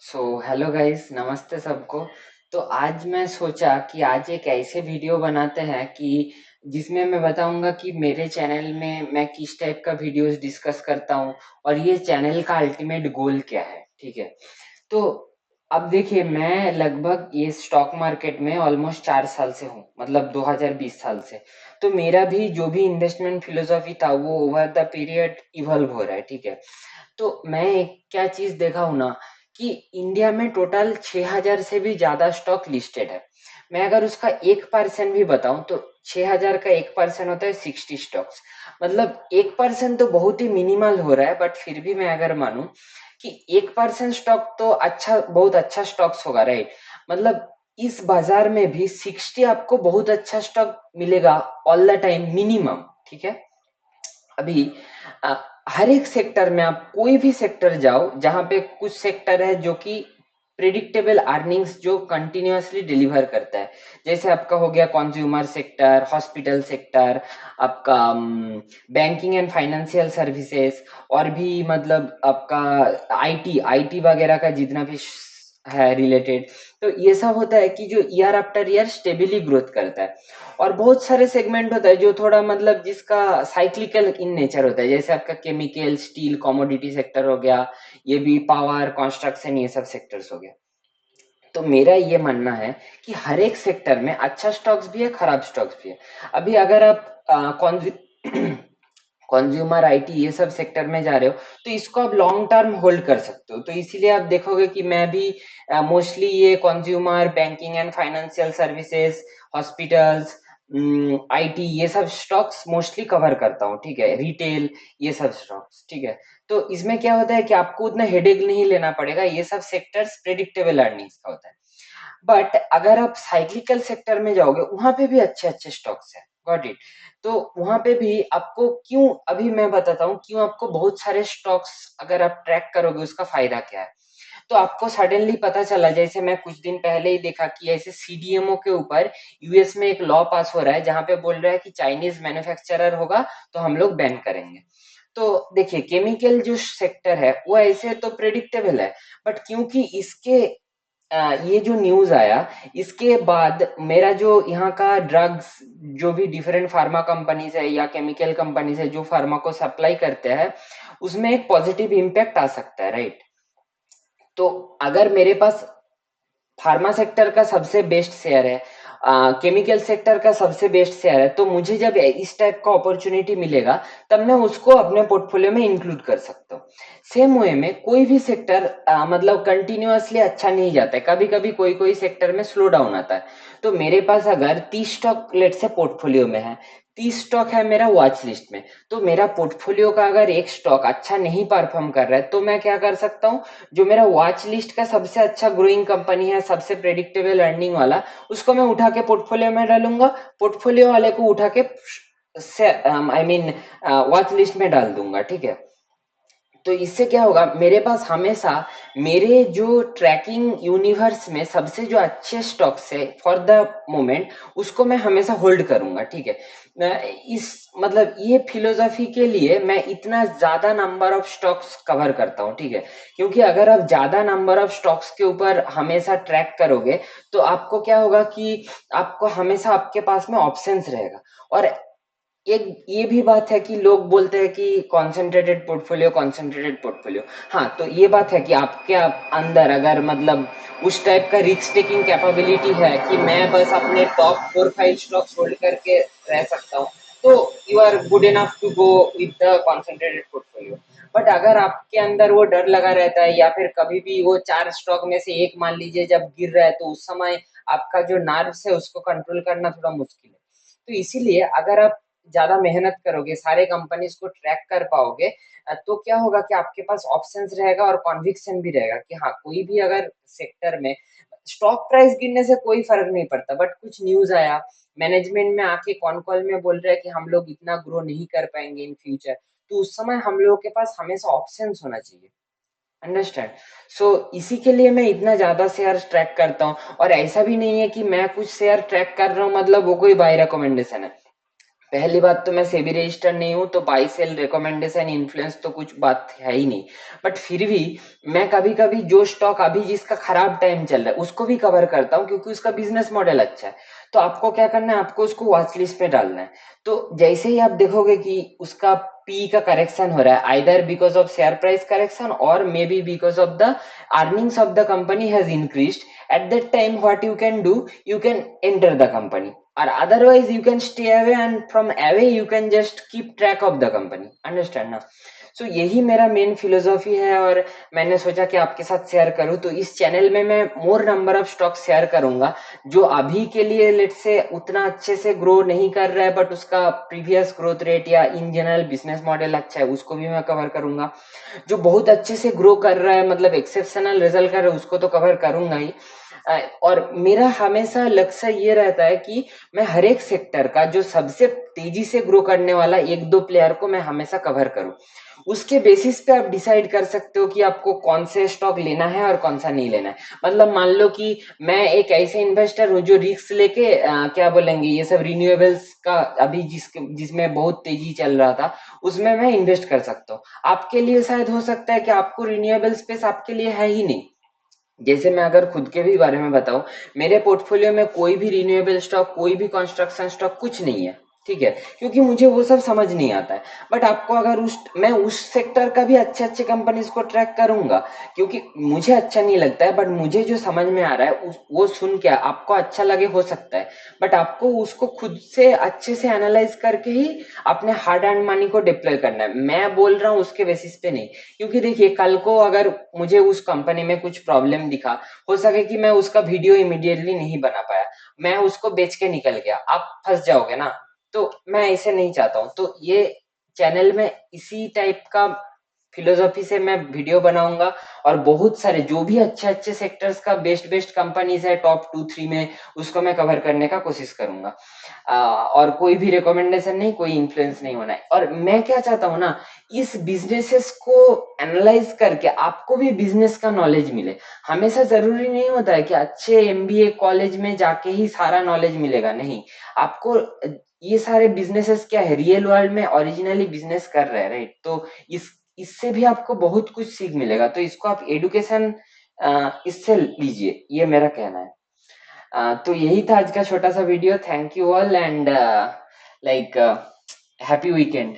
Hello guys, नमस्ते सबको। तो आज मैं सोचा कि आज एक ऐसे वीडियो बनाते हैं कि जिसमें मैं बताऊंगा कि मेरे चैनल में मैं किस टाइप का वीडियोस डिस्कस करता हूँ और ये चैनल का अल्टीमेट गोल क्या है। ठीक है। तो अब देखिए, मैं लगभग ये स्टॉक मार्केट में ऑलमोस्ट 4 साल से हूँ, मतलब 2020 साल से। तो मेरा भी जो भी इन्वेस्टमेंट फिलोसॉफी था वो ओवर द पीरियड इवॉल्व हो रहा है। ठीक है। तो मैं एक क्या चीज देखा हूं ना, कि इंडिया में टोटल 6000 से भी ज्यादा स्टॉक लिस्टेड है। मैं अगर उसका 1% भी बताऊं तो 6000 का 1% होता है 60 स्टॉक्स। मतलब 1% तो बहुत ही मिनिमल हो रहा है, बट फिर भी मैं अगर मानूं कि 1% स्टॉक तो अच्छा, बहुत अच्छा स्टॉक्स होगा, राइट। मतलब इस बाजार में भी 60 आपको बहुत अच्छा स्टॉक मिलेगा ऑल द टाइम मिनिमम। ठीक है। अभी अ, हर एक सेक्टर में आप कोई भी सेक्टर जाओ, जहां पे कुछ सेक्टर है जो कि प्रिडिक्टेबल अर्निंग्स जो कंटिन्यूअसली डिलीवर करता है। जैसे आपका हो गया कंज्यूमर सेक्टर, हॉस्पिटल सेक्टर, आपका बैंकिंग एंड फाइनेंशियल सर्विसेज, और भी मतलब आपका आईटी आईटी वगैरह का जितना भी है रिलेटेड। तो ये सब होता है कि जो ईयर आफ्टर ईयर स्टेबिली ग्रोथ करता है। और बहुत सारे सेगमेंट होता है जो थोड़ा मतलब जिसका साइक्लिकल इन नेचर होता है, जैसे आपका केमिकल, स्टील, कमोडिटी सेक्टर हो गया, ये भी पावर, कंस्ट्रक्शन, ये सब सेक्टर्स हो गया। तो मेरा ये मानना है कि हर एक सेक्टर में अच्छा स्टॉक्स भी है, खराब स्टॉक्स भी है। अभी अगर आप कंज्यूमर आईटी ये सब सेक्टर में जा रहे हो, तो इसको आप लॉन्ग टर्म होल्ड कर सकते हो। तो इसीलिए आप देखोगे कि मैं भी मोस्टली ये consumer, banking and financial services, hospitals, IT, ये सब स्टॉक्स मोस्टली कवर करता हूँ। ठीक है। रिटेल, ये सब स्टॉक्स। ठीक है। तो इसमें क्या होता है कि आपको उतना हेडेक नहीं लेना पड़ेगा, ये सब सेक्टर्स प्रेडिक्टेबल अर्निंग्स का होता है। बट अगर आप साइक्लिकल सेक्टर में जाओगे, वहां पे भी अच्छे अच्छे स्टॉक्स है। Got it. तो वहां पे भी आपको क्यों, अभी मैं बताता हूँ क्यों आपको बहुत सारे स्टॉक्स अगर आप ट्रैक करोगे उसका फायदा क्या है। तो आपको सडनली पता चला, जैसे मैं कुछ दिन पहले ही देखा कि ऐसे सीडीएमओ के ऊपर यूएस में एक लॉ पास हो रहा है, जहां पे बोल रहा है कि चाइनीज मैन्युफैक्चरर होगा तो हम लोग बैन करेंगे। तो देखिए, केमिकल जो सेक्टर है वो ऐसे तो प्रेडिक्टेबल है, बट क्योंकि इसके ये जो न्यूज आया, इसके बाद मेरा जो यहाँ का ड्रग्स, जो भी डिफरेंट फार्मा कंपनीज है या केमिकल कंपनीज है जो फार्मा को सप्लाई करते हैं, उसमें एक पॉजिटिव इम्पैक्ट आ सकता है, राइट। तो अगर मेरे पास फार्मा सेक्टर का सबसे बेस्ट शेयर है, केमिकल सेक्टर का सबसे बेस्ट शेयर है, तो मुझे जब इस टाइप का अपॉर्चुनिटी मिलेगा, तब मैं उसको अपने पोर्टफोलियो में इंक्लूड कर सकता हूँ। सेम वे में कोई भी सेक्टर मतलब कंटिन्यूअसली अच्छा नहीं जाता है, कभी कभी कोई कोई सेक्टर में स्लो डाउन आता है। तो मेरे पास अगर 30 स्टॉक लेट से पोर्टफोलियो में है, 30 स्टॉक है मेरा वॉच लिस्ट में, तो मेरा पोर्टफोलियो का अगर एक स्टॉक अच्छा नहीं परफॉर्म कर रहा है, तो मैं क्या कर सकता हूँ, जो मेरा वॉच लिस्ट का सबसे अच्छा ग्रोइंग कंपनी है, सबसे प्रेडिक्टेबल अर्निंग वाला, उसको मैं उठा के पोर्टफोलियो में डालूंगा। पोर्टफोलियो वाले को उठा के आई मीन वॉच लिस्ट में डाल दूंगा। ठीक है। तो इससे क्या होगा, मेरे पास हमेशा मेरे जो ट्रैकिंग यूनिवर्स में सबसे जो अच्छे स्टॉक्स है फॉर द मोमेंट, उसको मैं हमेशा होल्ड करूंगा। ठीक है। इस मतलब ये फिलोसॉफी के लिए मैं इतना ज्यादा नंबर ऑफ स्टॉक्स कवर करता हूँ। ठीक है। क्योंकि अगर आप ज्यादा नंबर ऑफ स्टॉक्स के ऊपर हमेशा ट्रैक करोगे, तो आपको क्या होगा कि आपको हमेशा आपके पास में ऑप्शंस रहेगा। और एक ये भी बात है कि लोग बोलते हैं कि कॉन्सेंट्रेटेड पोर्टफोलियो, कॉन्सेंट्रेटेड पोर्टफोलियो। हाँ, तो ये बात है कि आपके अंदर अगर मतलब उस टाइप का रिस्क टेकिंग कैपेबिलिटी है कि मैं बस अपने टॉप 4 5 स्टॉक्स होल्ड करके रह सकता हूँ, तो you are good enough to go with the concentrated portfolio. But अगर आपके अंदर वो डर लगा रहता है, या फिर कभी भी वो 4 स्टॉक में से एक मान लीजिए जब गिर रहा है, तो उस समय आपका जो नर्व्स है उसको कंट्रोल करना थोड़ा मुश्किल है। तो इसीलिए अगर आप ज्यादा मेहनत करोगे, सारे कंपनीज को ट्रैक कर पाओगे, तो क्या होगा कि आपके पास ऑप्शंस रहेगा और कॉन्विक्शन भी रहेगा कि हाँ, कोई भी अगर सेक्टर में स्टॉक प्राइस गिरने से कोई फर्क नहीं पड़ता, बट कुछ न्यूज आया, मैनेजमेंट में आके कॉन कॉल में बोल रहे हैं कि हम लोग इतना ग्रो नहीं कर पाएंगे इन फ्यूचर, तो उस समय हम लोगों के पास हमेशा ऑप्शंस होना चाहिए। अंडरस्टैंड। सो इसी के लिए मैं इतना ज्यादा शेयर ट्रैक करता हूँ। और ऐसा भी नहीं है कि मैं कुछ शेयर ट्रैक कर रहा हूँ मतलब वो कोई बाय रिकमेंडेशन है। पहली बात तो मैं सेबी रजिस्टर्ड नहीं हूँ, तो बाई सेल रिकमेंडेशन इन्फ्लुएंस तो कुछ बात है ही नहीं। बट फिर भी मैं कभी कभी जो स्टॉक अभी जिसका खराब टाइम चल रहा है उसको भी कवर करता हूँ, क्योंकि उसका बिजनेस मॉडल अच्छा है। तो आपको क्या करना है, आपको उसको वॉच लिस्ट पे डालना है। तो जैसे ही आप देखोगे कि उसका पी का करेक्शन हो रहा है, either because of share price correction और may be because of the earnings of the company has increased, at that time what you can do, you can enter the company, or otherwise you can stay away, and from away you can just keep track of the company, understand ना। सो यही मेरा main philosophy है, और मैंने सोचा कि आपके साथ शेयर करूं। तो इस चैनल में मैं मोर नंबर ऑफ स्टॉक शेयर करूंगा, जो अभी के लिए लेट से उतना अच्छे से ग्रो नहीं कर रहा है, बट उसका प्रीवियस ग्रोथ रेट या इन जनरल बिजनेस मॉडल अच्छा है उसको भी मैं कवर करूंगा। जो बहुत अच्छे से ग्रो कर रहा है, मतलब एक्सेप्शनल रिजल्ट कर रहा है, उसको तो कवर करूंगा ही। और मेरा हमेशा लक्ष्य ये रहता है कि मैं हर एक सेक्टर का जो सबसे तेजी से ग्रो करने वाला एक दो प्लेयर को मैं हमेशा कवर करूं। उसके बेसिस पे आप डिसाइड कर सकते हो कि आपको कौन से स्टॉक लेना है और कौन सा नहीं लेना है। मतलब मान लो कि मैं एक ऐसे इन्वेस्टर हूँ जो रिस्क लेके क्या बोलेंगे, ये सब रिन्यूएबल्स का अभी जिसमें बहुत तेजी चल रहा था, उसमें मैं इन्वेस्ट कर सकता हूँ। आपके लिए शायद हो सकता है कि आपको रिन्यूएबल स्पेस आपके लिए है ही नहीं। जैसे मैं अगर खुद के भी बारे में बताऊं, मेरे पोर्टफोलियो में कोई भी रिन्यूएबल स्टॉक, कोई भी कंस्ट्रक्शन स्टॉक कुछ नहीं है, ठीक है, क्योंकि मुझे वो सब समझ नहीं आता है। बट आपको अगर मैं उस सेक्टर का भी अच्छे अच्छे कंपनीज को ट्रैक करूंगा, क्योंकि मुझे अच्छा नहीं लगता है, बट मुझे जो समझ में आ रहा है वो सुन के आपको अच्छा लगे हो सकता है, बट आपको उसको खुद से अच्छे से एनालाइज करके ही अपने हार्ड एंड मनी को डिप्लॉय करना है। मैं बोल रहा हूँ उसके बेसिस पे नहीं, क्योंकि देखिए कल को अगर मुझे उस कंपनी में कुछ प्रॉब्लम दिखा, हो सके कि मैं उसका वीडियो इमीडिएटली नहीं बना पाया, मैं उसको बेच के निकल गया, आप फंस जाओगे ना। तो मैं ऐसे नहीं चाहता हूँ। तो ये चैनल में इसी टाइप का फिलोसॉफी से मैं वीडियो बनाऊंगा, और बहुत सारे जो भी अच्छे अच्छे सेक्टर्स का बेस्ट बेस्ट कंपनीज है टॉप 2-3 में, उसको मैं कवर करने का कोशिश करूंगा। और कोई भी रिकमेंडेशन नहीं, कोई इन्फ्लुएंस नहीं होना है। और मैं क्या चाहता हूँ ना, इस बिजनेसेस को एनालाइज करके आपको भी बिजनेस का नॉलेज मिले। हमेशा जरूरी नहीं होता है कि अच्छे एमबीए कॉलेज में जाके ही सारा नॉलेज मिलेगा, नहीं। आपको ये सारे बिजनेसेस क्या है, रियल वर्ल्ड में ओरिजिनली बिजनेस कर रहे हैं, राइट। तो इससे भी आपको बहुत कुछ सीख मिलेगा। तो इसको आप एडुकेशन इससे लीजिए, ये मेरा कहना है। तो यही था आज का छोटा सा video. Thank you all, and like happy weekend.